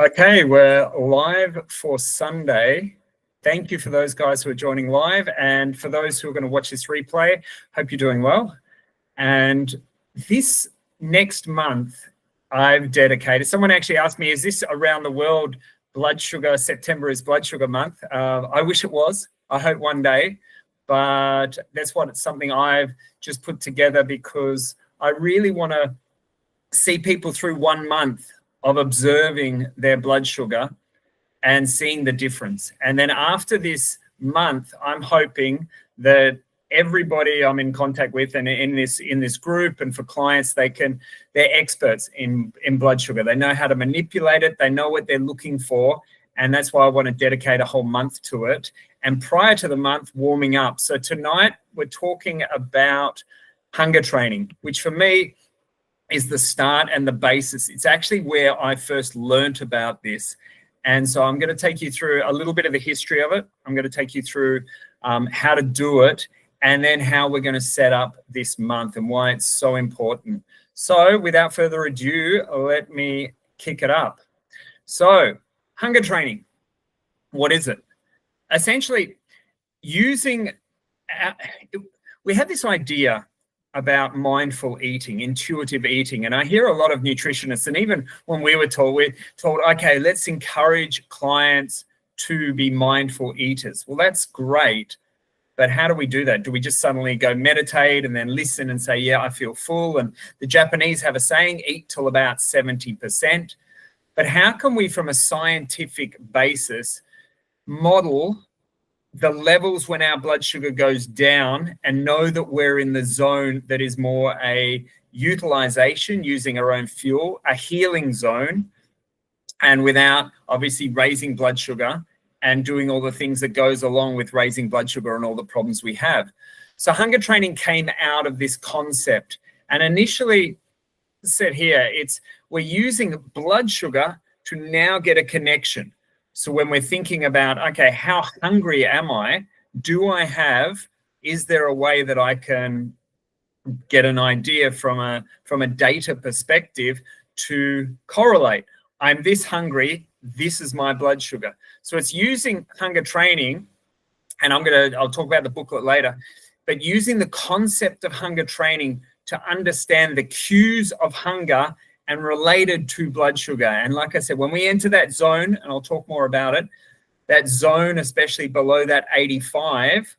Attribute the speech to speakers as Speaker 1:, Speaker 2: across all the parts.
Speaker 1: Okay, we're live for Sunday. Thank you for those guys who are joining live, and for those who are going to watch this replay, hope you're doing well. And this next month, I've dedicated, someone actually asked me, is this around the world blood sugar? September is blood sugar month. I wish it was. I hope one day, but that's something I've just put together because I really want to see people through 1 month of observing their blood sugar and seeing the difference. And then after this month, I'm hoping that everybody I'm in contact with and in this group and for clients, they're experts in blood sugar. They know how to manipulate it. They know what they're looking for. And that's why I want to dedicate a whole month to it. And prior to the month, warming up. So tonight we're talking about hunger training, which for me is the start and the basis. It's actually where I first learnt about this. And so I'm going to take you through a little bit of the history of it. I'm going to take you through how to do it and then how we're going to set up this month and why it's so important. So without further ado, let me kick it up. So hunger training, what is it? Essentially we have this idea about mindful eating, intuitive eating. And I hear a lot of nutritionists, and even when we're told, okay, let's encourage clients to be mindful eaters. Well, that's great. But how do we do that? Do we just suddenly go meditate and then listen and say, yeah, I feel full? And the Japanese have a saying, eat till about 70%. But how can we, from a scientific basis, model the levels when our blood sugar goes down and know that we're in the zone that is more a utilization, using our own fuel, a healing zone, and without obviously raising blood sugar and doing all the things that goes along with raising blood sugar and all the problems we have. So hunger training came out of this concept. And initially said here, we're using blood sugar to now get a connection. So when we're thinking about, okay, how hungry am I? Is there a way that I can get an idea from a data perspective to correlate? I'm this hungry, this is my blood sugar. So it's using hunger training, and I'll talk about the booklet later, but using the concept of hunger training to understand the cues of hunger and related to blood sugar. And like I said, when we enter that zone, and I'll talk more about it, that zone, especially below that 85,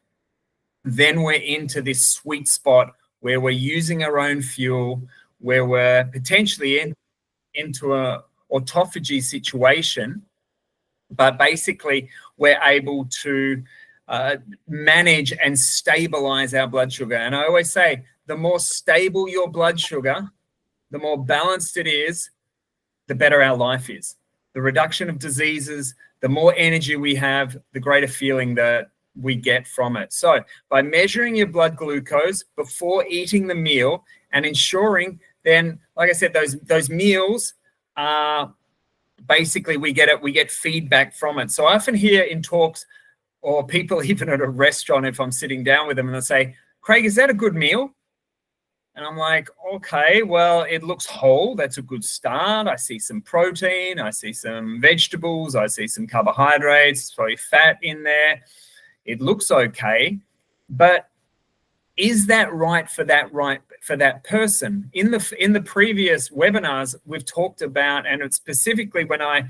Speaker 1: then we're into this sweet spot where we're using our own fuel, where we're potentially into a autophagy situation, but basically we're able to manage and stabilize our blood sugar. And I always say, the more stable your blood sugar, the more balanced it is, the better our life is. The reduction of diseases, the more energy we have, the greater feeling that we get from it. So by measuring your blood glucose before eating the meal and ensuring then, like I said, those meals are basically we get feedback from it. So I often hear in talks or people even at a restaurant, if I'm sitting down with them and they say, Craig, is that a good meal? And I'm like, okay, well, it looks whole. That's a good start. I see some protein. I see some vegetables. I see some carbohydrates. It's probably fat in there. It looks okay. But is that right for that person? In the previous webinars, we've talked about, and it's specifically when I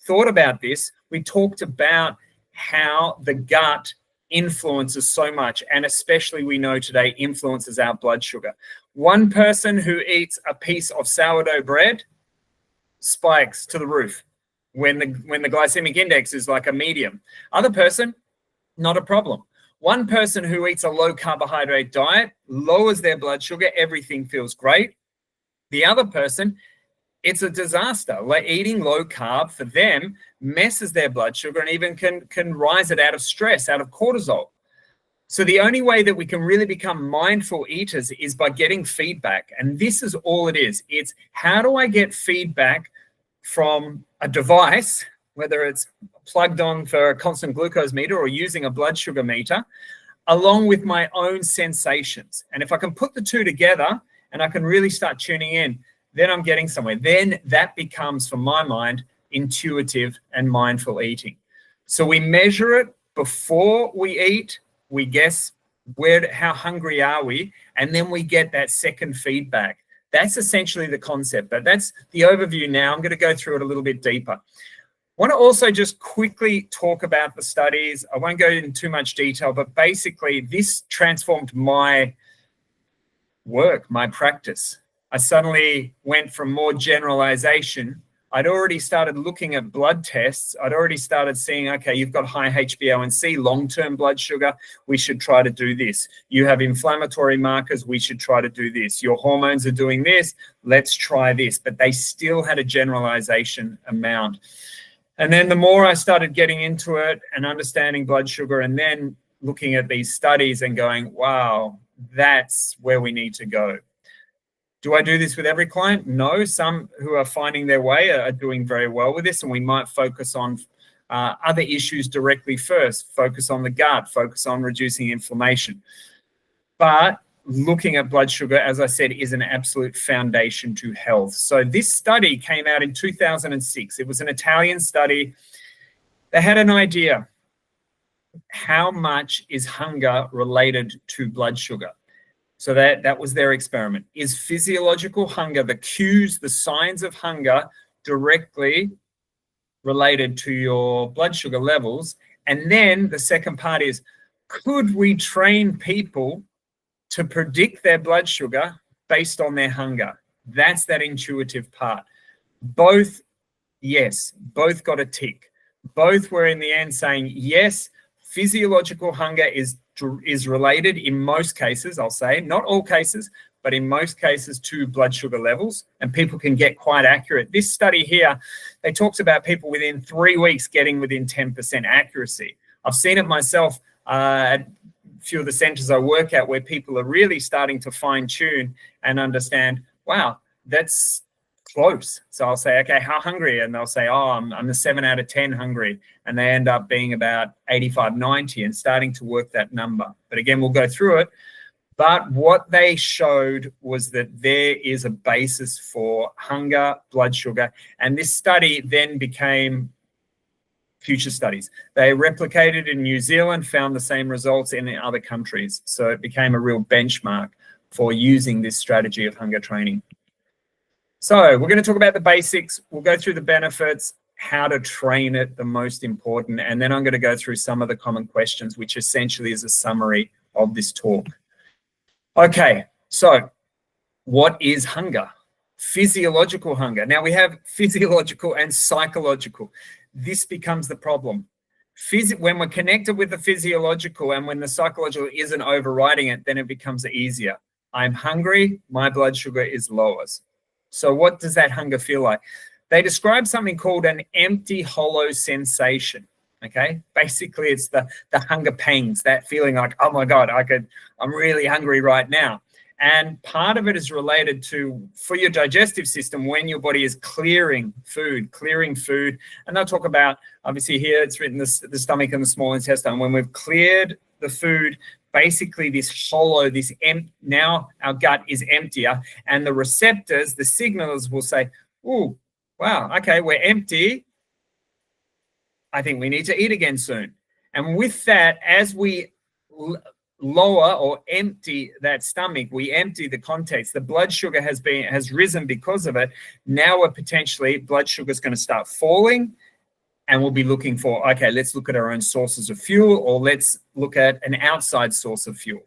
Speaker 1: thought about this, we talked about how the gut influences so much, and especially we know today influences our blood sugar. One person who eats a piece of sourdough bread spikes to the roof when the glycemic index is like a medium. Other person, not a problem. One person who eats a low carbohydrate diet lowers their blood sugar, everything feels great. The other person, it's a disaster. Like eating low carb for them messes their blood sugar and even can rise it out of stress, out of cortisol. So the only way that we can really become mindful eaters is by getting feedback. And this is all it is. It's how do I get feedback from a device, whether it's plugged on for a constant glucose meter or using a blood sugar meter, along with my own sensations. And if I can put the two together and I can really start tuning in, then I'm getting somewhere. Then that becomes, from my mind, intuitive and mindful eating. So we measure it before we eat, we guess how hungry are we, and then we get that second feedback. That's essentially the concept, but that's the overview now. I'm going to go through it a little bit deeper. I want to also just quickly talk about the studies. I won't go into too much detail, but basically this transformed my work, my practice. I suddenly went from more generalization. I'd already started looking at blood tests. I'd already started seeing, okay, you've got high HbA1c, long-term blood sugar. We should try to do this. You have inflammatory markers. We should try to do this. Your hormones are doing this. Let's try this. But they still had a generalization amount. And then the more I started getting into it and understanding blood sugar and then looking at these studies and going, wow, that's where we need to go. Do I do this with every client? No. Some who are finding their way are doing very well with this, and we might focus on other issues directly first, focus on the gut, focus on reducing inflammation. But looking at blood sugar, as I said, is an absolute foundation to health. So this study came out in 2006. It was an Italian study. They had an idea. How much is hunger related to blood sugar? So that was their experiment. Is physiological hunger, the cues, the signs of hunger, directly related to your blood sugar levels? And then the second part is, could we train people to predict their blood sugar based on their hunger? That's that intuitive part. Both, yes, both got a tick. Both were in the end saying, yes, physiological hunger is related in most cases, I'll say, not all cases, but in most cases to blood sugar levels, and people can get quite accurate. This study here, they talked about people within 3 weeks getting within 10% accuracy. I've seen it myself at a few of the centers I work at where people are really starting to fine tune and understand, wow, that's close. So I'll say, okay, how hungry? And they'll say, oh, I'm a 7 out of 10 hungry. And they end up being about 85, 90 and starting to work that number. But again, we'll go through it. But what they showed was that there is a basis for hunger, blood sugar. And this study then became future studies. They replicated in New Zealand, found the same results in the other countries. So it became a real benchmark for using this strategy of hunger training. So we're going to talk about the basics. We'll go through the benefits, how to train it, the most important, and then I'm going to go through some of the common questions, which essentially is a summary of this talk. Okay, so what is hunger? Physiological hunger. Now we have physiological and psychological. This becomes the problem. When we're connected with the physiological and when the psychological isn't overriding it, then it becomes easier. I'm hungry, my blood sugar is lowers. So what does that hunger feel like? They describe something called an empty, hollow sensation, okay? Basically, it's the hunger pangs, that feeling like, oh, my God, I'm really hungry right now. And part of it is related to, for your digestive system, when your body is clearing food. And they'll talk about, obviously here it's written the stomach and the small intestine. When we've cleared the food, basically this hollow, now our gut is emptier, and the receptors, the signalers will say, oh, wow, okay, we're empty. I think we need to eat again soon. And with that, as we lower or empty that stomach, we empty the contents, the blood sugar has risen because of it. Now we're potentially, blood sugar is going to start falling, and we'll be looking for, okay, let's look at our own sources of fuel, or let's look at an outside source of fuel.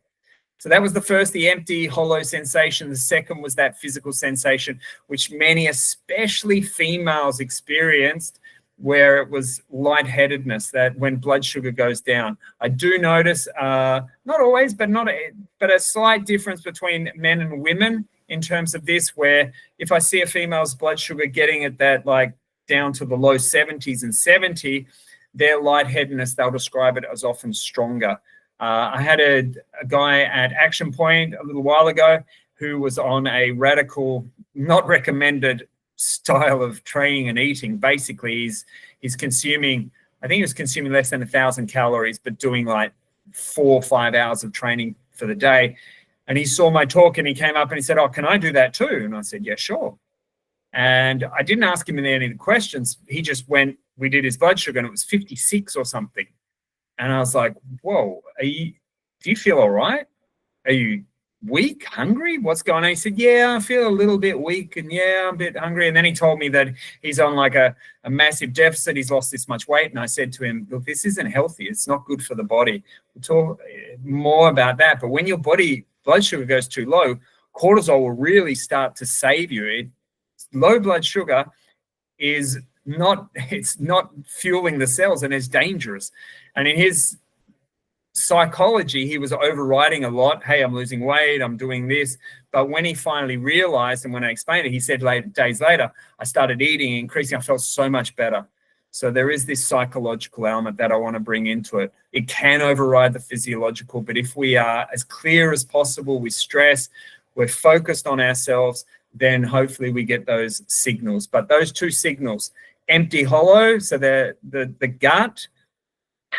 Speaker 1: So that was the first, the empty, hollow sensation. The second was that physical sensation, which many, especially females, experienced, where it was lightheadedness, that when blood sugar goes down. I do notice, not always, but a slight difference between men and women in terms of this, where if I see a female's blood sugar getting at that, like, down to the low 70s and 70, their lightheadedness, they'll describe it as often stronger. I had a guy at Action Point a little while ago who was on a radical, not recommended style of training and eating. Basically, he's consuming, I think he was consuming less than 1,000 calories, but doing like 4 or 5 hours of training for the day. And he saw my talk and he came up and he said, oh, can I do that too? And I said, yeah, sure. And I didn't ask him any of the questions. He just went, we did his blood sugar and it was 56 or something. And I was like, whoa, do you feel all right? Are you weak, hungry? What's going on? He said, yeah, I feel a little bit weak and yeah, I'm a bit hungry. And then he told me that he's on like a massive deficit. He's lost this much weight. And I said to him, look, this isn't healthy. It's not good for the body. We'll talk more about that. But when your blood sugar goes too low, cortisol will really start to save you. Low blood sugar is not fueling the cells and it's dangerous. And in his psychology, he was overriding a lot. Hey, I'm losing weight, I'm doing this. But when he finally realized, and when I explained it, he said days later, I started eating, increasing, I felt so much better. So there is this psychological element that I want to bring into it. It can override the physiological, but if we are as clear as possible with stress, we're focused on ourselves, then hopefully we get those signals. But those two signals, empty, hollow, so the gut,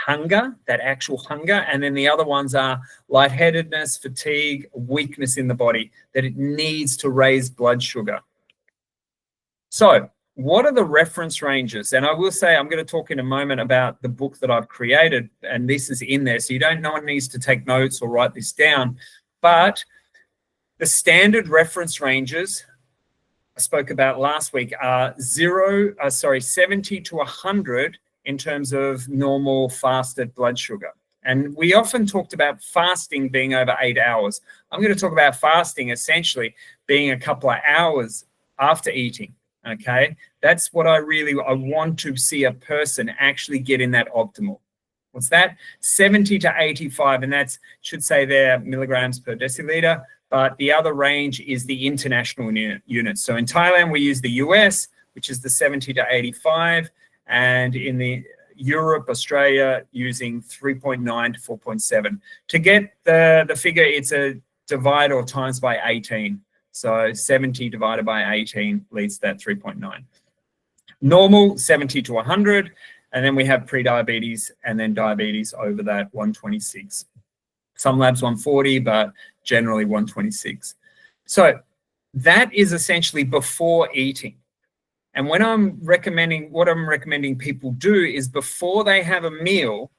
Speaker 1: hunger, that actual hunger, and then the other ones are lightheadedness, fatigue, weakness in the body, that it needs to raise blood sugar. So what are the reference ranges? And I will say, I'm going to talk in a moment about the book that I've created, and this is in there, so no one needs to take notes or write this down. But the standard reference ranges I spoke about last week are 70 to 100 in terms of normal fasted blood sugar. And we often talked about fasting being over 8 hours. I'm going to talk about fasting essentially being a couple of hours after eating, okay? That's what I want to see a person actually get in that optimal. What's that? 70 to 85, and that should say there milligrams per deciliter. But the other range is the international units. So in Thailand, we use the US, which is the 70 to 85. And in the Europe, Australia, using 3.9 to 4.7. To get the figure, it's a divide or times by 18. So 70 divided by 18 leads to that 3.9. Normal, 70 to 100. And then we have pre-diabetes and then diabetes over that 126. Some labs 140, but generally 126. So that is essentially before eating. And when what I'm recommending people do is before they have a meal,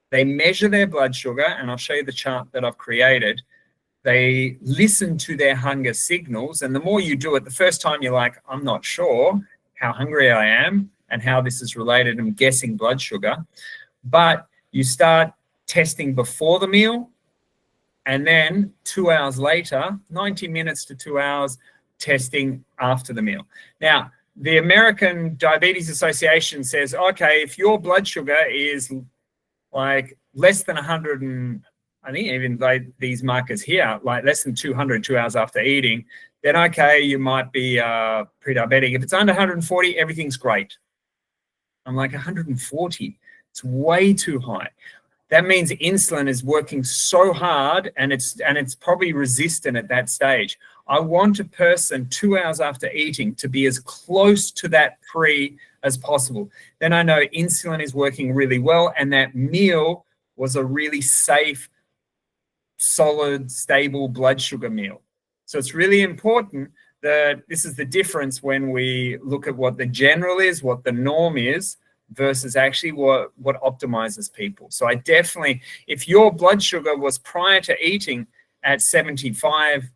Speaker 1: they measure their blood sugar, and I'll show you the chart that I've created. They listen to their hunger signals, and the more you do it, the first time you're like, I'm not sure how hungry I am and how this is related. I'm guessing blood sugar. But you start testing before the meal, and then 2 hours later, 90 minutes to 2 hours, testing after the meal. Now, the American Diabetes Association says, okay, if your blood sugar is like less than 100, and I think even like these markers here, like less than 200 2 hours after eating, then okay, you might be pre-diabetic. If it's under 140, everything's great. I'm like, 140, it's way too high. That means insulin is working so hard and it's probably resistant at that stage. I want a person 2 hours after eating to be as close to that pre as possible. Then I know insulin is working really well and that meal was a really safe, solid, stable blood sugar meal. So it's really important that this is the difference when we look at what the general is, what the norm is, versus actually what optimizes people. So I definitely, if your blood sugar was prior to eating at 75,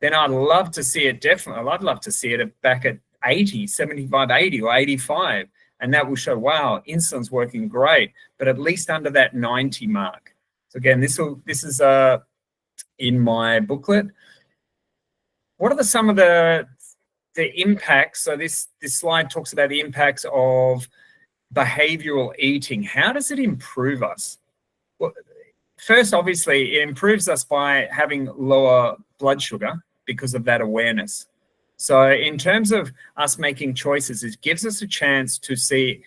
Speaker 1: then I'd love to see it definitely. I'd love to see it back at 80, 75, 80 or 85. And that will show, wow, insulin's working great, but at least under that 90 mark. So again, this is in my booklet. What are some of the impacts? So this slide talks about the impacts of behavioral eating. How does it improve us? Well, first, obviously, it improves us by having lower blood sugar because of that awareness. So in terms of us making choices, it gives us a chance to see,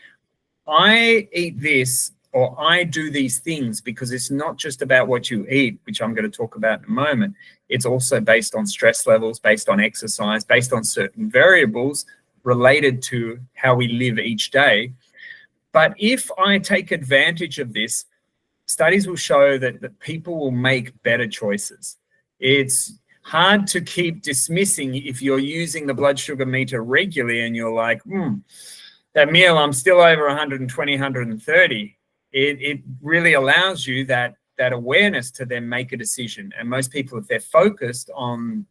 Speaker 1: I eat this or I do these things because it's not just about what you eat, which I'm going to talk about in a moment. It's also based on stress levels, based on exercise, based on certain variables related to how we live each day. But if I take advantage of this, studies will show that people will make better choices. It's hard to keep dismissing if you're using the blood sugar meter regularly and you're like, that meal, I'm still over 120, 130. It really allows you that awareness to then make a decision. And most people, if they're focused on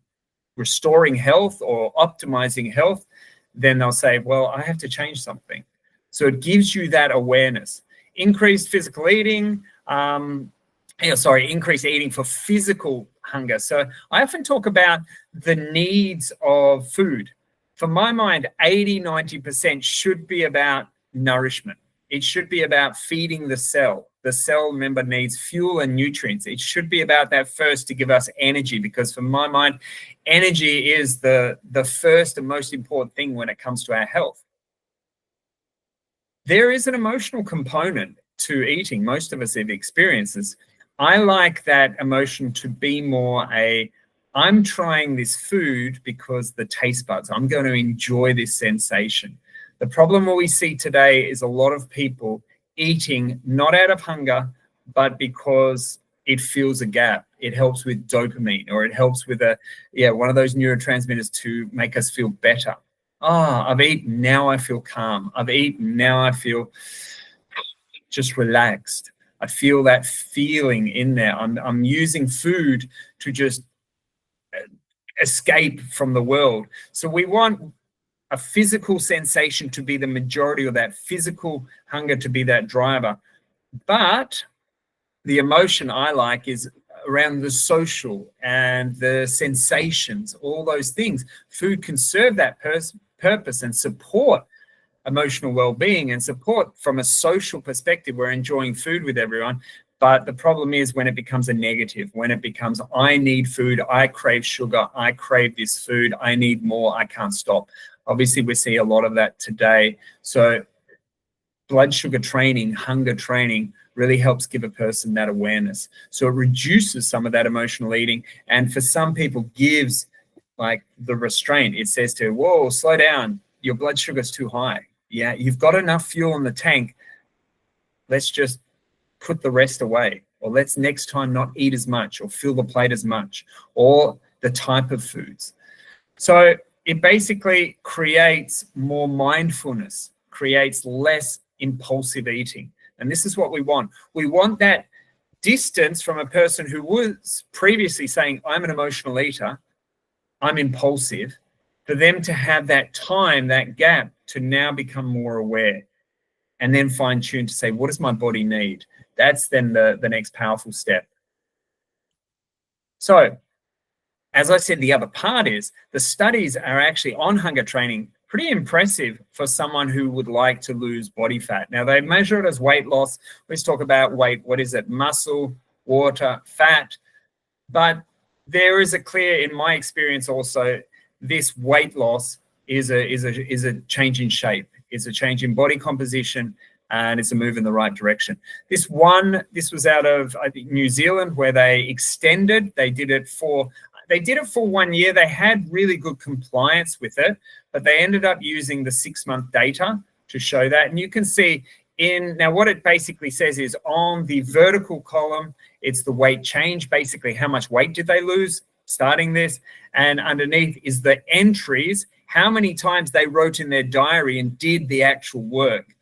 Speaker 1: restoring health or optimizing health, then they'll say, well, I have to change something. So it gives you that awareness. Increased physical eating, increased eating for physical hunger. So I often talk about the needs of food. For my mind, 80, 90% should be about nourishment. It should be about feeding the cell. The cell, remember, needs fuel and nutrients. It should be about that first to give us energy, because for my mind, energy is the first and most important thing when it comes to our health. There is an emotional component to eating. Most of us have experienced this. I like that emotion to be more I'm trying this food because the taste buds, I'm going to enjoy this sensation. The problem we see today is a lot of people eating not out of hunger, but because it fills a gap. It helps with dopamine, or it helps with one of those neurotransmitters to make us feel better. I've eaten, now I feel calm. I've eaten, now I feel just relaxed. I feel that feeling in there. I'm using food to just escape from the world. So we want a physical sensation to be the majority, of that physical hunger to be that driver. But the emotion I like is around the social and the sensations, all those things. Food can serve that purpose and support emotional well-being and support from a social perspective. We're enjoying food with everyone. But the problem is when it becomes a negative, when it becomes, I need food, I crave sugar, I crave this food, I need more, I can't stop. Obviously, we see a lot of that today. So blood sugar training, hunger training really helps give a person that awareness. So it reduces some of that emotional eating. And for some people gives like the restraint. It says to, whoa, slow down, your blood sugar's too high. Yeah, you've got enough fuel in the tank. Let's just put the rest away, or let's next time not eat as much or fill the plate as much, or the type of foods. So it basically creates more mindfulness, creates less impulsive eating. And this is what we want. We want that distance from a person who was previously saying, I'm an emotional eater, I'm impulsive, for them to have that time, that gap, to now become more aware and then fine tune to say, what does my body need? That's then the next powerful step. So, as I said, the other part is the studies are actually on hunger training pretty impressive for someone who would like to lose body fat. Now, they measure it as weight loss. Let's talk about weight. What is it? Muscle, water, fat. But there is a clear, in my experience also, this weight loss is a change in shape. It's a change in body composition, and it's a move in the right direction. This was out of, I think, New Zealand, where they extended. They did it for 1 year. They had really good compliance with it, but they ended up using the 6-month data to show that. And you can see now what it basically says is on the vertical column, it's the weight change, basically how much weight did they lose starting this, and underneath is the entries, how many times they wrote in their diary and did the actual work.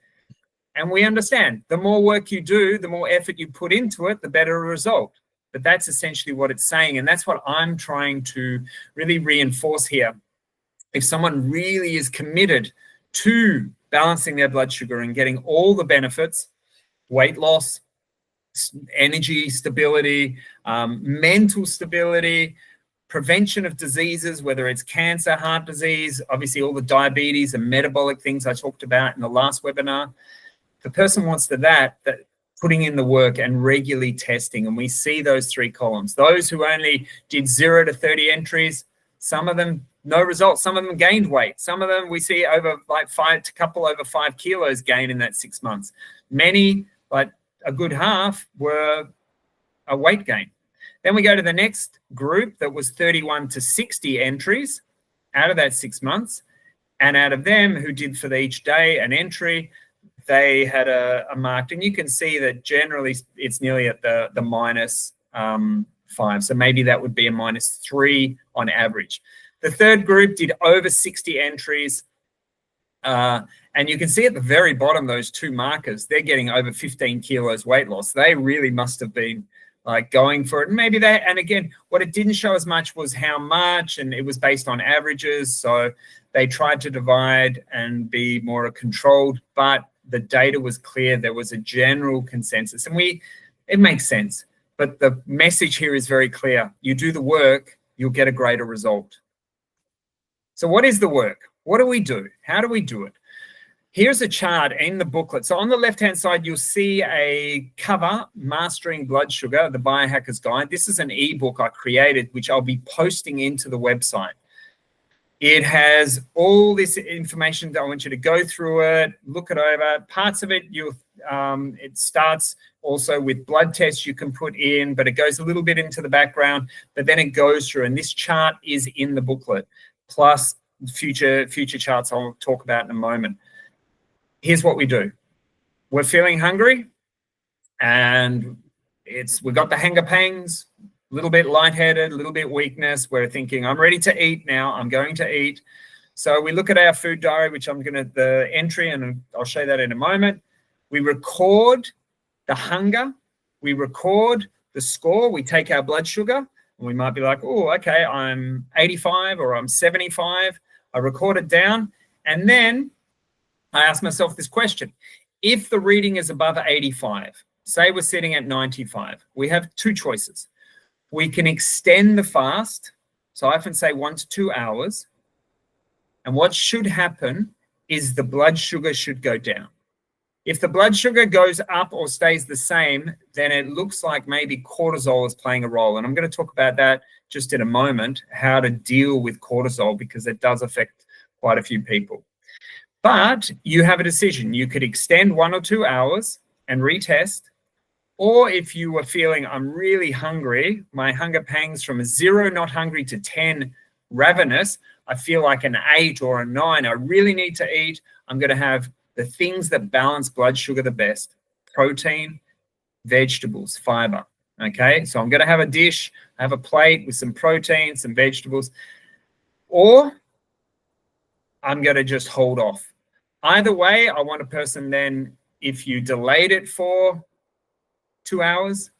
Speaker 1: And we understand the more work you do, the more effort you put into it, the better a result. But that's essentially what it's saying. And that's what I'm trying to really reinforce here. If someone really is committed to balancing their blood sugar and getting all the benefits, weight loss, energy stability, mental stability, prevention of diseases, whether it's cancer, heart disease, obviously all the diabetes and metabolic things I talked about in the last webinar. The person wants that putting in the work and regularly testing. And we see those 3 columns. Those who only did 0 to 30 entries, some of them, no results. Some of them gained weight. Some of them we see over like over 5 kilos gain in that 6 months. Many, like a good half, were a weight gain. Then we go to the next group that was 31 to 60 entries out of that 6 months. And out of them who did for each day an entry, they had a marked, and you can see that generally it's nearly at the minus -5. So maybe that would be a -3 on average. The third group did over 60 entries. And you can see at the very bottom, those two markers, they're getting over 15 kilos weight loss. They really must have been like going for it. And maybe that, and again, what it didn't show as much was how much, and it was based on averages. So they tried to divide and be more controlled, but the data was clear. There was a general consensus, and it makes sense. But the message here is very clear. You do the work, you'll get a greater result. So what is the work? What do we do? How do we do it? Here's a chart in the booklet. So on the left-hand side, you'll see a cover, Mastering Blood Sugar, the Biohacker's Guide. This is an ebook I created, which I'll be posting into the website. It has all this information that I want you to go through it, look it over. Parts of it, it starts also with blood tests you can put in, but it goes a little bit into the background, but then it goes through, and this chart is in the booklet, plus future charts I'll talk about in a moment. Here's what we do. We're feeling hungry, and we got the hunger pangs, a little bit lightheaded, a little bit weakness. We're thinking, I'm ready to eat now. I'm going to eat. So we look at our food diary, which the entry, and I'll show you that in a moment. We record the hunger. We record the score. We take our blood sugar, and we might be like, oh, okay, I'm 85 or I'm 75. I record it down, and then I ask myself this question. If the reading is above 85, say we're sitting at 95, we have two choices. We can extend the fast. So I often say 1 to 2 hours. And what should happen is the blood sugar should go down. If the blood sugar goes up or stays the same, then it looks like maybe cortisol is playing a role. And I'm going to talk about that just in a moment, how to deal with cortisol, because it does affect quite a few people. But you have a decision. You could extend 1 or 2 hours and retest. Or if you were feeling, I'm really hungry, my hunger pangs from a 0 not hungry to 10 ravenous, I feel like an 8 or a 9, I really need to eat. I'm going to have the things that balance blood sugar the best: protein, vegetables, fiber. Okay, so I'm going to have a dish, I have a plate with some protein, some vegetables, or I'm going to just hold off. Either way, I want a person then, if you delayed it for 2 hours,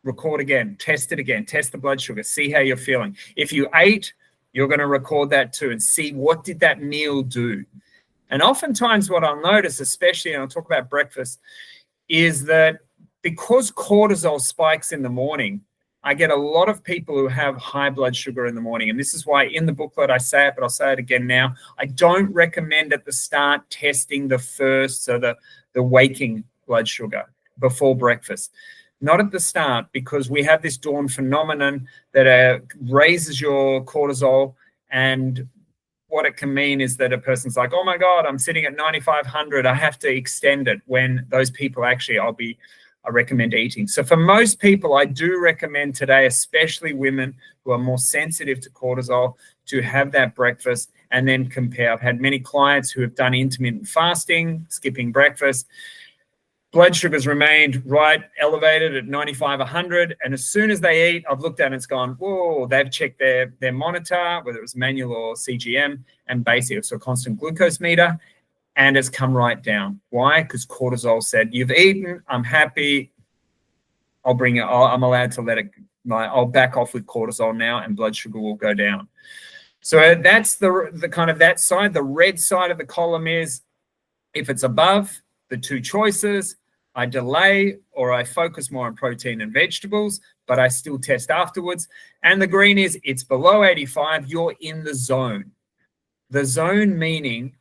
Speaker 1: record again, test it again, test the blood sugar, see how you're feeling. If you ate, you're going to record that too and see what did that meal do. And oftentimes what I'll notice, especially, and I'll talk about breakfast, is that because cortisol spikes in the morning, I get a lot of people who have high blood sugar in the morning. And this is why in the booklet I say it, but I'll say it again now. I don't recommend at the start testing the waking blood sugar before breakfast. Not at the start, because we have this dawn phenomenon that raises your cortisol, and what it can mean is that a person's like, oh my God, I'm sitting at 9,500. I have to extend it, when those people actually I recommend eating. So for most people, I do recommend today, especially women who are more sensitive to cortisol, to have that breakfast and then compare. I've had many clients who have done intermittent fasting, skipping breakfast. Blood sugar's remained right elevated at 95, 100. And as soon as they eat, I've looked at it and it's gone, whoa, they've checked their monitor, whether it was manual or CGM, and basic, so constant glucose meter, and it's come right down. Why? Because cortisol said, you've eaten, I'm happy, I'm allowed to let it, I'll back off with cortisol now, and blood sugar will go down. So that's the kind of that side. The red side of the column is, if it's above the two choices, I delay or I focus more on protein and vegetables, but I still test afterwards. And the green is, it's below 85, you're in the zone. The zone meaning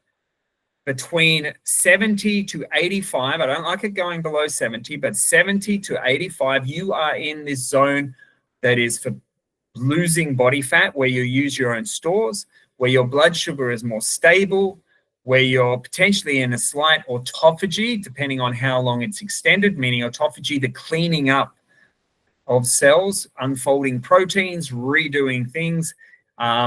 Speaker 1: between 70 to 85, I don't like it going below 70, but 70 to 85, you are in this zone that is for losing body fat, where you use your own stores, where your blood sugar is more stable, where you're potentially in a slight autophagy, depending on how long it's extended, meaning autophagy, the cleaning up of cells, unfolding proteins, redoing things,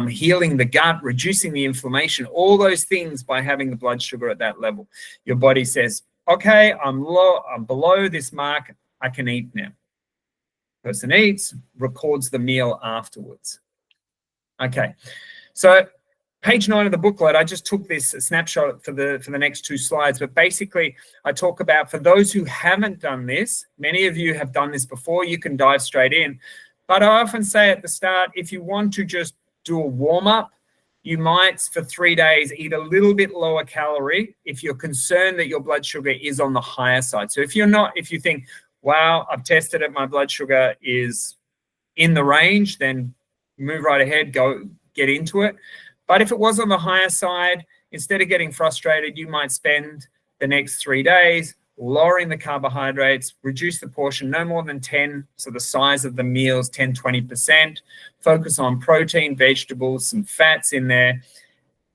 Speaker 1: healing the gut, reducing the inflammation, all those things by having the blood sugar at that level. Your body says, okay, I'm below this mark, I can eat now. Person eats, records the meal afterwards. Okay, so page 9 of the booklet, I just took this snapshot for the next 2 slides, but basically I talk about, for those who haven't done this, many of you have done this before, you can dive straight in. But I often say at the start, if you want to just do a warm-up, you might, for 3 days, eat a little bit lower calorie if you're concerned that your blood sugar is on the higher side. So if you think, wow, I've tested it, my blood sugar is in the range, then move right ahead, go get into it. But if it was on the higher side, instead of getting frustrated, you might spend the next 3 days lowering the carbohydrates, reduce the portion no more than 10, so the size of the meals, 10, 20%, focus on protein, vegetables, some fats in there.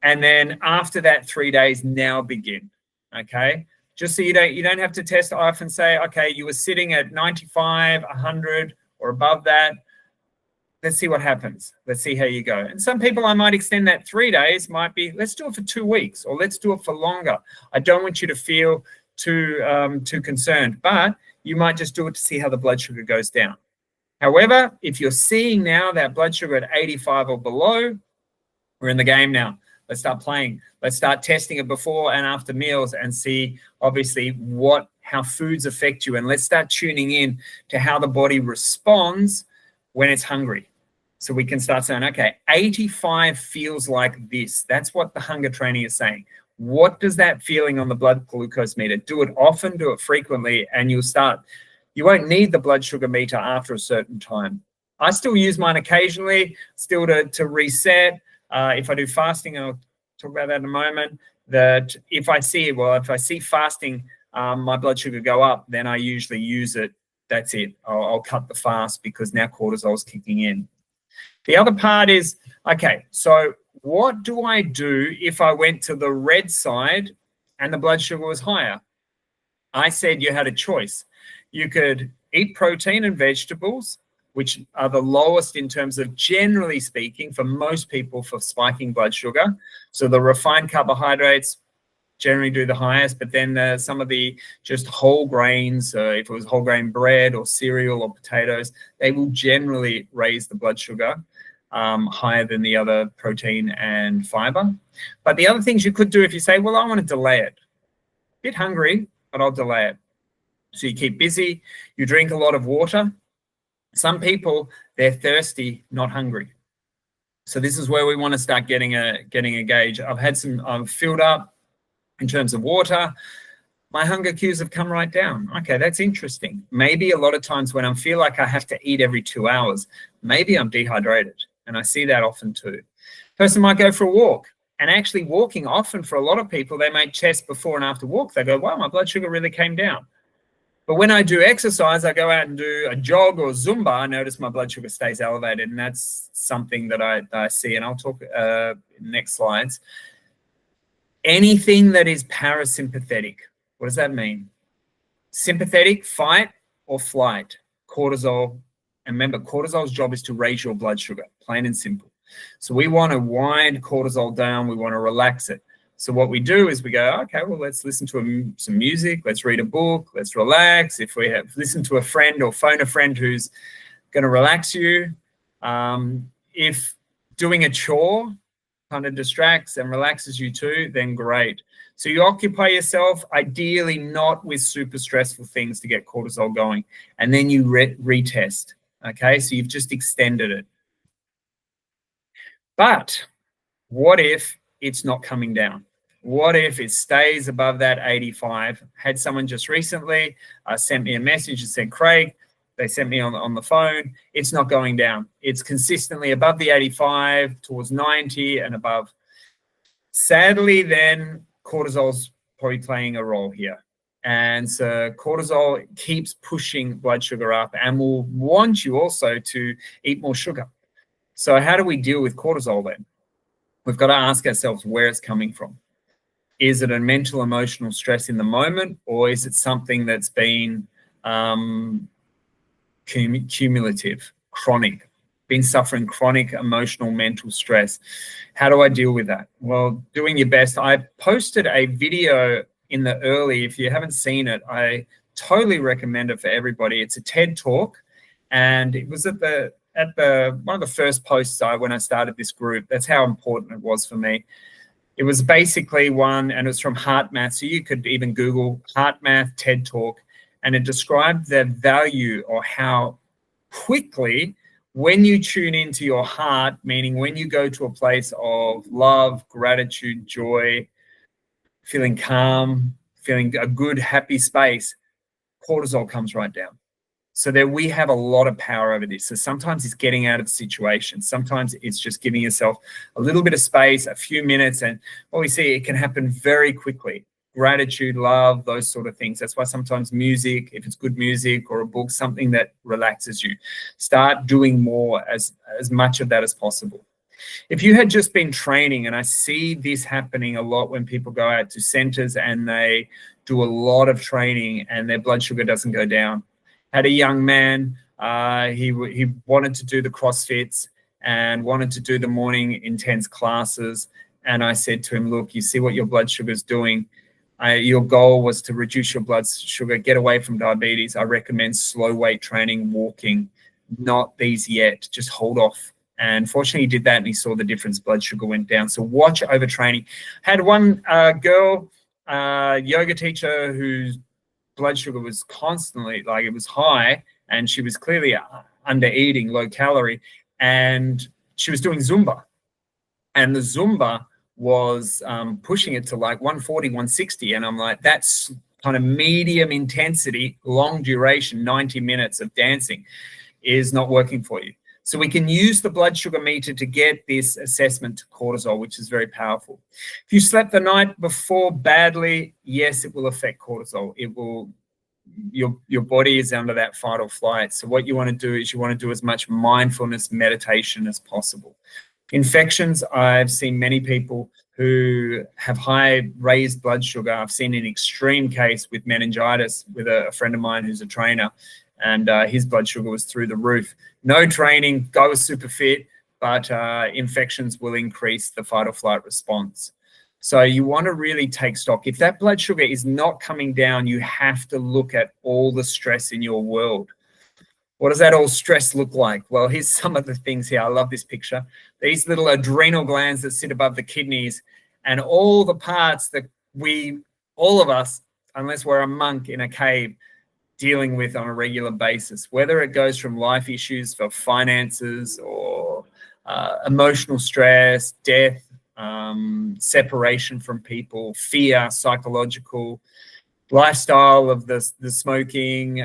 Speaker 1: And then after that 3 days, now begin, okay? Just so you don't have to test. I often say, okay, you were sitting at 95, 100 or above that. Let's see what happens. Let's see how you go. And some people, I might extend that 3 days, might be, let's do it for 2 weeks, or let's do it for longer. I don't want you to feel too concerned, but you might just do it to see how the blood sugar goes down. However, if you're seeing now that blood sugar at 85 or below, we're in the game now. Let's start playing. Let's start testing it before and after meals and see, obviously, how foods affect you. And let's start tuning in to how the body responds when it's hungry. So we can start saying, okay, 85 feels like this. That's what the hunger training is saying. What does that feeling on the blood glucose meter? Do it often, do it frequently, and you won't need the blood sugar meter after a certain time. I still use mine occasionally, still to reset. If I do fasting, I'll talk about that in a moment, that if I see fasting, my blood sugar go up, then I usually use it. That's it. I'll cut the fast because now cortisol is kicking in. The other part is, okay, so what do I do if I went to the red side and the blood sugar was higher? I said you had a choice. You could eat protein and vegetables, which are the lowest in terms of, generally speaking, for most people, for spiking blood sugar. So the refined carbohydrates generally do the highest, but then some of the just whole grains, if it was whole grain bread or cereal or potatoes, they will generally raise the blood sugar higher than the other protein and fiber. But the other things you could do, if you say, well, I want to delay it, a bit hungry, but I'll delay it. So you keep busy, you drink a lot of water. Some people, they're thirsty, not hungry. So this is where we want to start getting a gauge. I've filled up in terms of water. My hunger cues have come right down. Okay, that's interesting. Maybe a lot of times when I feel like I have to eat every 2 hours, maybe I'm dehydrated. And I see that often too. Person might go for a walk. And actually walking, often for a lot of people, they make chest before and after walk. They go, wow, my blood sugar really came down. But when I do exercise, I go out and do a jog or Zumba, I notice my blood sugar stays elevated. And that's something that I see. And I'll talk in the next slides. Anything that is parasympathetic. What does that mean? Sympathetic, fight or flight, cortisol. And remember, cortisol's job is to raise your blood sugar, plain and simple. So we want to wind cortisol down. We want to relax it. So what we do is we go, okay, well, let's listen to some music. Let's read a book. Let's relax. If we have listened to a friend or phone a friend who's going to relax you. If doing a chore kind of distracts and relaxes you too, then great. So you occupy yourself, ideally not with super stressful things to get cortisol going. And then you retest. Okay, so you've just extended it. But what if it's not coming down? What if it stays above that 85? Had someone just recently sent me a message and said, Craig, they sent me on the phone, it's not going down. It's consistently above the 85, towards 90 and above. Sadly, then cortisol's probably playing a role here. And so cortisol keeps pushing blood sugar up and will want you also to eat more sugar. So how do we deal with cortisol then? We've got to ask ourselves where it's coming from. Is it a mental, emotional stress in the moment, or is it something that's been cumulative, chronic, been suffering chronic emotional, mental stress? How do I deal with that? Well, doing your best. I posted a video in the early. If you haven't seen it, I totally recommend it for everybody. It's a TED Talk, And it was at the one of the first posts when I started this group. That's how important it was for me. It was basically one, and it was from Heart Math. So you could even Google Heart Math TED Talk, and it described the value or how quickly, when you tune into your heart, meaning when you go to a place of love, gratitude, joy, feeling calm, feeling a good, happy space, cortisol comes right down. So that we have a lot of power over this. So sometimes it's getting out of the situation. Sometimes it's just giving yourself a little bit of space, a few minutes, and what we see, it can happen very quickly. Gratitude, love, those sort of things. That's why sometimes music, if it's good music or a book, something that relaxes you, start doing more, as much of that as possible. If you had just been training, and I see this happening a lot when people go out to centers and they do a lot of training and their blood sugar doesn't go down. Had a young man, he wanted to do the CrossFits and wanted to do the morning intense classes. And I said to him, look, you see what your blood sugar is doing. Your goal was to reduce your blood sugar, get away from diabetes. I recommend slow weight training, walking, not these yet, just hold off. And fortunately he did that and he saw the difference, blood sugar went down. So watch overtraining. Had one girl, yoga teacher, whose blood sugar was constantly, like, it was high, and she was clearly under eating, low calorie, and she was doing Zumba, and the Zumba was pushing it to like 140, 160. And I'm like, that's kind of medium intensity, long duration, 90 minutes of dancing is not working for you. So we can use the blood sugar meter to get this assessment to cortisol, which is very powerful. If you slept the night before badly, yes, it will affect cortisol. It will, your body is under that fight or flight. So what you want to do is you want to do as much mindfulness meditation as possible. Infections, I've seen many people who have high raised blood sugar. I've seen an extreme case with meningitis with a friend of mine who's a trainer, and his blood sugar was through the roof. No training, guy was super fit, but infections will increase the fight or flight response. So you want to really take stock. If that blood sugar is not coming down, you have to look at all the stress in your world. What does that all stress look like? Well, here's some of the things here. I love this picture. These little adrenal glands that sit above the kidneys, and all the parts that all of us, unless we're a monk in a cave, dealing with on a regular basis, whether it goes from life issues for finances or emotional stress, death, separation from people, fear, psychological, lifestyle of the smoking,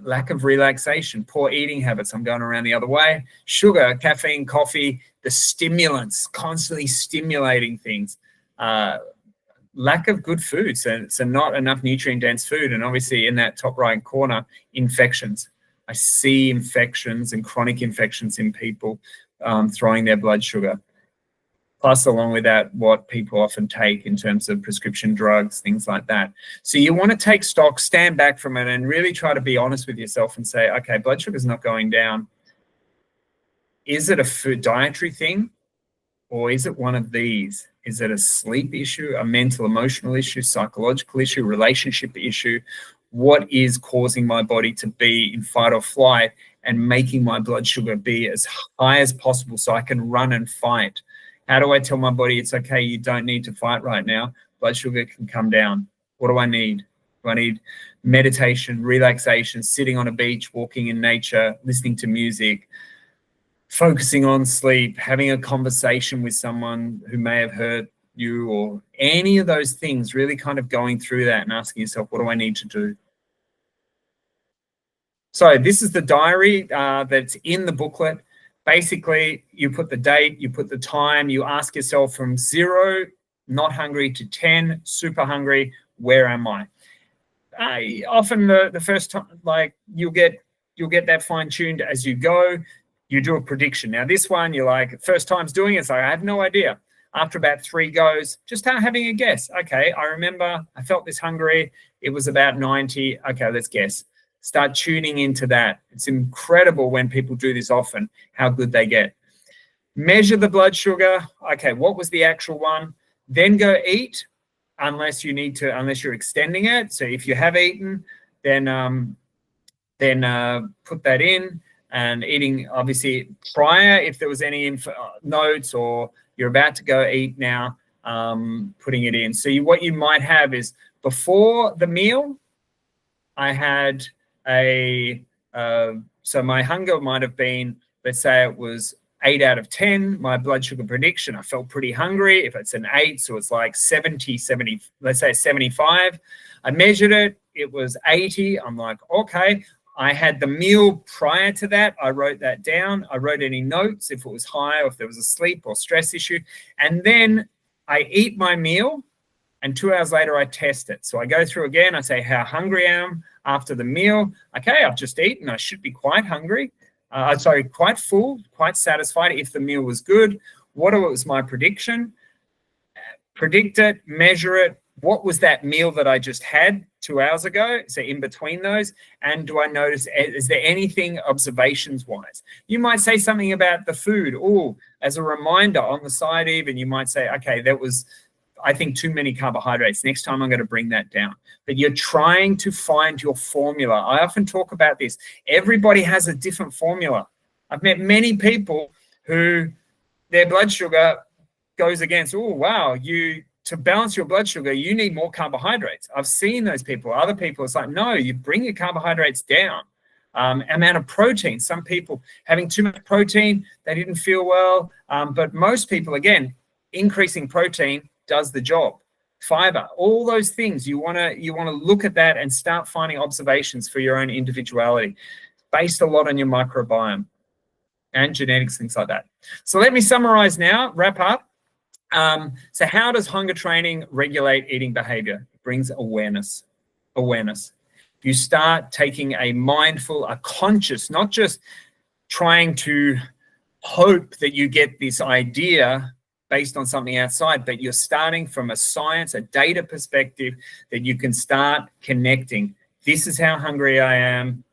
Speaker 1: lack of relaxation, poor eating habits. I'm going around the other way. Sugar, caffeine, coffee, the stimulants, constantly stimulating things. Lack of good food, so not enough nutrient-dense food. And obviously in that top right corner, infections. I see infections and chronic infections in people throwing their blood sugar. Plus, along with that, what people often take in terms of prescription drugs, things like that. So you want to take stock, stand back from it, and really try to be honest with yourself and say, okay, blood sugar is not going down. Is it a food dietary thing, or is it one of these? Is it a sleep issue, a mental, emotional issue, psychological issue, relationship issue? What is causing my body to be in fight or flight and making my blood sugar be as high as possible so I can run and fight? How do I tell my body it's okay, you don't need to fight right now? Blood sugar can come down. What do I need? Do I need meditation, relaxation, sitting on a beach, walking in nature, listening to music, focusing on sleep, having a conversation with someone who may have hurt you, or any of those things, really kind of going through that and asking yourself, what do I need to do? So this is the diary that's in the booklet. Basically, you put the date, you put the time, you ask yourself from 0, not hungry, to 10, super hungry, where am I? Often the first time, like, you'll get that fine-tuned as you go. You do a prediction. Now this one, you're like, first time's doing it, so I have no idea. After about 3 goes, just start having a guess. Okay, I remember I felt this hungry. It was about 90. Okay, let's guess. Start tuning into that. It's incredible when people do this often, how good they get. Measure the blood sugar. Okay, what was the actual one? Then go eat, unless you're extending it. So if you have eaten, then then put that in, and eating obviously prior, if there was any notes, or you're about to go eat now, putting it in. So what you might have is, before the meal, I had so my hunger might have been, let's say it was 8 out of 10, my blood sugar prediction. I felt pretty hungry. If it's an 8, so it's like 70, let's say 75. I measured it, it was 80. I'm like, okay. I had the meal prior to that. I wrote that down. I wrote any notes if it was high, or if there was a sleep or stress issue. And then I eat my meal, and 2 hours later, I test it. So I go through again. I say how hungry I am after the meal. Okay, I've just eaten. I should be quite hungry. Quite full, quite satisfied if the meal was good. What was my prediction? Predict it, measure it. What was that meal that I just had 2 hours ago? So in between those, and do I notice, is there anything observations-wise? You might say something about the food. Oh, as a reminder on the side even, you might say, okay, that was, I think, too many carbohydrates. Next time I'm going to bring that down. But you're trying to find your formula. I often talk about this. Everybody has a different formula. I've met many people who their blood sugar goes against, oh, wow, to balance your blood sugar, you need more carbohydrates. I've seen those people. Other people, it's like, no, you bring your carbohydrates down. Amount of protein. Some people having too much protein, they didn't feel well. But most people, again, increasing protein does the job. Fiber, all those things, you want to look at that and start finding observations for your own individuality, based a lot on your microbiome and genetics, things like that. So let me summarize now, wrap up. So how does hunger training regulate eating behavior? It brings awareness. You start taking a mindful, a conscious, not just trying to hope that you get this idea based on something outside, but you're starting from a science, a data perspective, that you can start connecting. This is how hungry I am.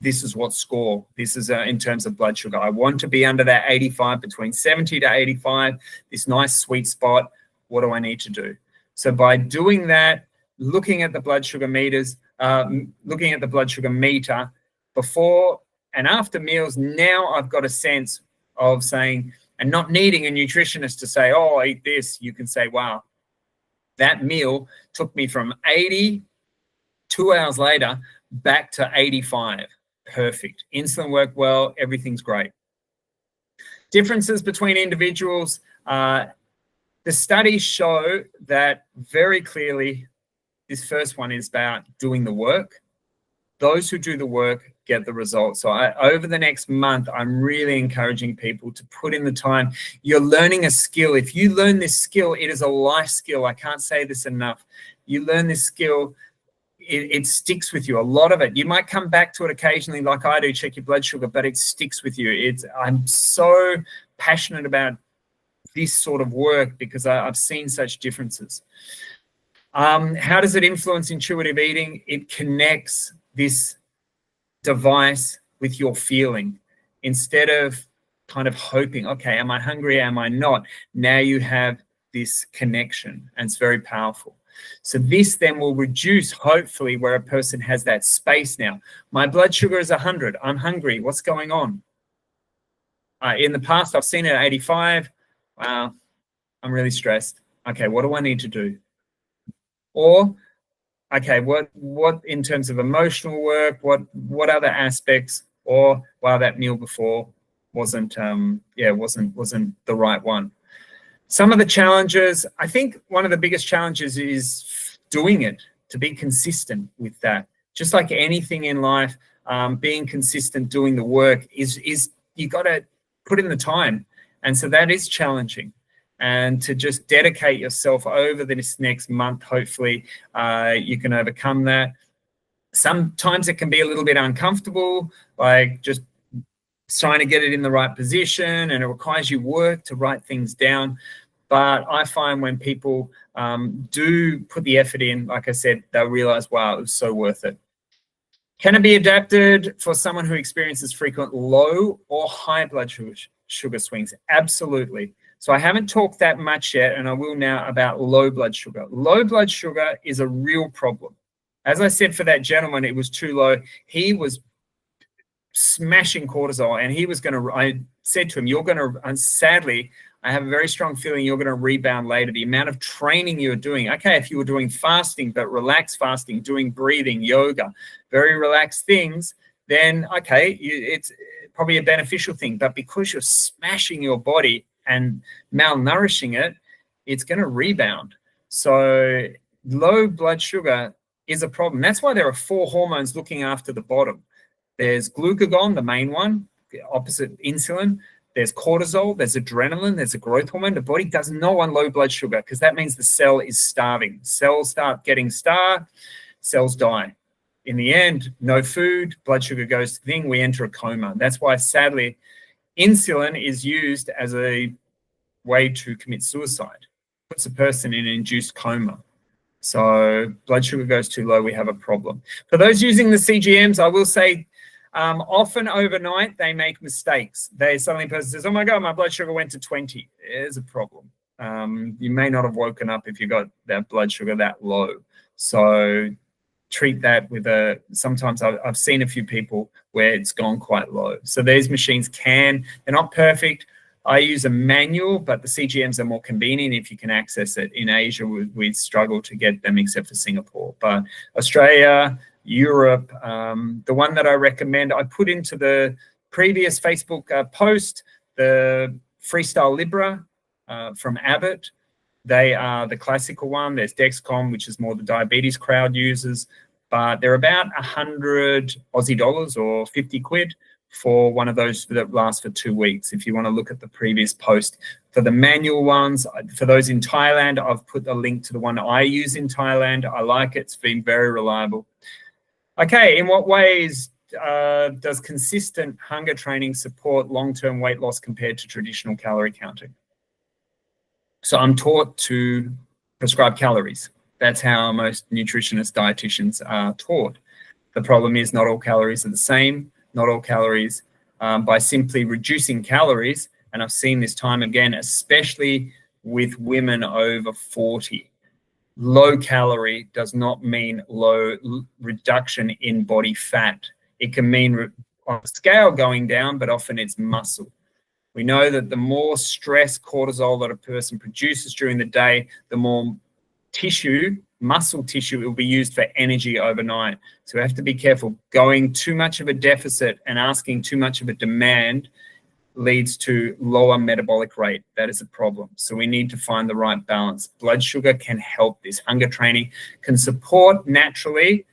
Speaker 1: This is what score. This is in terms of blood sugar. I want to be under that 85, between 70 to 85, this nice sweet spot. What do I need to do? So by doing that, looking at the blood sugar meters, looking at the blood sugar meter before and after meals, now I've got a sense of saying, and not needing a nutritionist to say, oh, eat this. You can say, wow, that meal took me from 80, 2 hours later, back to 85. Perfect. Insulin worked well. Everything's great. Differences between individuals. The studies show that very clearly. This first one is about doing the work. Those who do the work get the results. So over the next month, I'm really encouraging people to put in the time. You're learning a skill. If you learn this skill, it is a life skill. I can't say this enough. You learn this skill, it sticks with you. A lot of it. You might come back to it occasionally like I do, check your blood sugar, but it sticks with you. I'm so passionate about this sort of work because I've seen such differences. How does it influence intuitive eating? It connects this device with your feeling. Instead of kind of hoping, okay, am I hungry? Am I not? Now you have this connection, and it's very powerful. So this then will reduce, hopefully, where a person has that space now. My blood sugar is 100. I'm hungry. What's going on? In the past, I've seen it at 85. Wow, I'm really stressed. Okay, what do I need to do? Or, okay, what in terms of emotional work, what other aspects, or wow, that meal before wasn't the right one. Some of the challenges, I think one of the biggest challenges is doing it, to be consistent with that. Just like anything in life, being consistent, doing the work is you got to put in the time. And so that is challenging. And to just dedicate yourself over this next month, hopefully you can overcome that. Sometimes it can be a little bit uncomfortable, like just trying to get it in the right position, and it requires you work to write things down. But I find when people do put the effort in, like I said, they'll realize, wow, it was so worth it. Can it be adapted for someone who experiences frequent low or high blood sugar swings? Absolutely. So I haven't talked that much yet, and I will now, about low blood sugar. Low blood sugar is a real problem, As I said, for that gentleman, it was too low. He was smashing cortisol, and he was going to, I said to him, you're going to, and sadly, I have a very strong feeling you're going to rebound later. The amount of training you're doing, okay, if you were doing fasting, but relaxed fasting, doing breathing, yoga, very relaxed things, then okay, it's probably a beneficial thing. But because you're smashing your body and malnourishing it, it's going to rebound. So low blood sugar is a problem. That's why there are 4 hormones looking after the bottom. There's glucagon, the main one, opposite insulin. There's cortisol, there's adrenaline, there's a growth hormone. The body does not want low blood sugar because that means the cell is starving. Cells start getting starved, cells die. In the end, no food, blood sugar goes to the thing, we enter a coma. That's why, sadly, insulin is used as a way to commit suicide. Puts a person in an induced coma. So blood sugar goes too low, we have a problem. For those using the CGMs, I will say, often overnight they make mistakes. Suddenly a person says, oh my God, my blood sugar went to 20. There's a problem. You may not have woken up if you got that blood sugar that low. So treat that with sometimes I've seen a few people where it's gone quite low. So these machines they're not perfect. I use a manual, but the CGMs are more convenient if you can access it. In Asia, we struggle to get them except for Singapore. But Australia, Europe, the one that I recommend, I put into the previous Facebook post, the Freestyle Libra from Abbott. They are the classical one. There's Dexcom, which is more the diabetes crowd uses, but they're about 100 Aussie dollars or 50 quid for one of those that lasts for 2 weeks. If you want to look at the previous post. For the manual ones, for those in Thailand, I've put a link to the one I use in Thailand. I like it. It's been very reliable. Okay, in what ways does consistent hunger training support long-term weight loss compared to traditional calorie counting? So I'm taught to prescribe calories. That's how most nutritionists, dietitians are taught. The problem is not all calories are the same. Not all calories, by simply reducing calories, and I've seen this time again, especially with women over 40. Low calorie does not mean low reduction in body fat. It can mean on a scale going down, but often it's muscle. We know that the more stress, cortisol that a person produces during the day, the more muscle tissue will be used for energy overnight. So we have to be careful. Going too much of a deficit and asking too much of a demand leads to lower metabolic rate. That is a problem. So we need to find the right balance. Blood sugar can help this. Hunger training can support naturally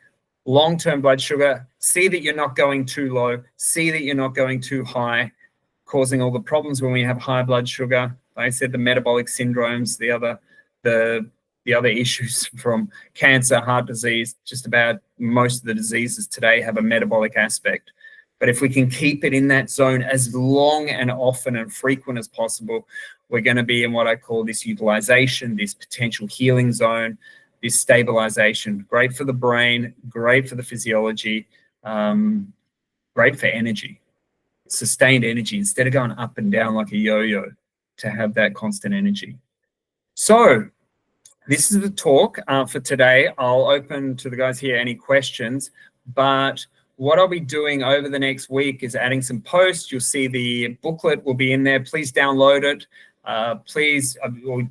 Speaker 1: long-term blood sugar. See that you're not going too low. See that you're not going too high, causing all the problems when we have high blood sugar. Like I said, the metabolic syndromes, the other issues from cancer, heart disease, just about most of the diseases today have a metabolic aspect. But if we can keep it in that zone as long and often and frequent as possible, we're going to be in what I call this utilization, this potential healing zone, this stabilization. Great for the brain, great for the physiology, great for energy, sustained energy, instead of going up and down like a yo-yo, to have that constant energy. So this is the talk for today. I'll open to the guys here any questions, but what I'll be doing over the next week is adding some posts. You'll see the booklet will be in there. Please download it. Please we'll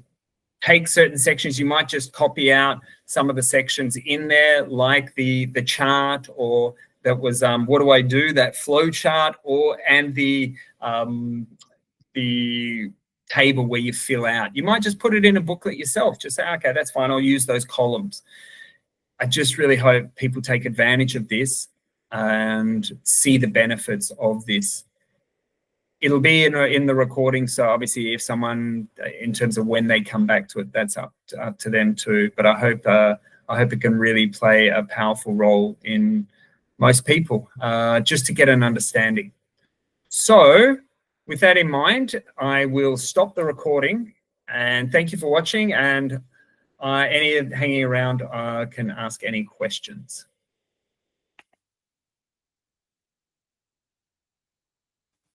Speaker 1: take certain sections. You might just copy out some of the sections in there, like the chart, or that was what do I do, that flow chart, and the table where you fill out. You might just put it in a booklet yourself. Just say, okay, that's fine. I'll use those columns. I just really hope people take advantage of this and see the benefits of this. It'll be in the recording, so obviously if someone, in terms of when they come back to it, that's up to them too. But I hope it can really play a powerful role in most people, just to get an understanding. So with that in mind, I will stop the recording, and thank you for watching. And any hanging around can ask any questions.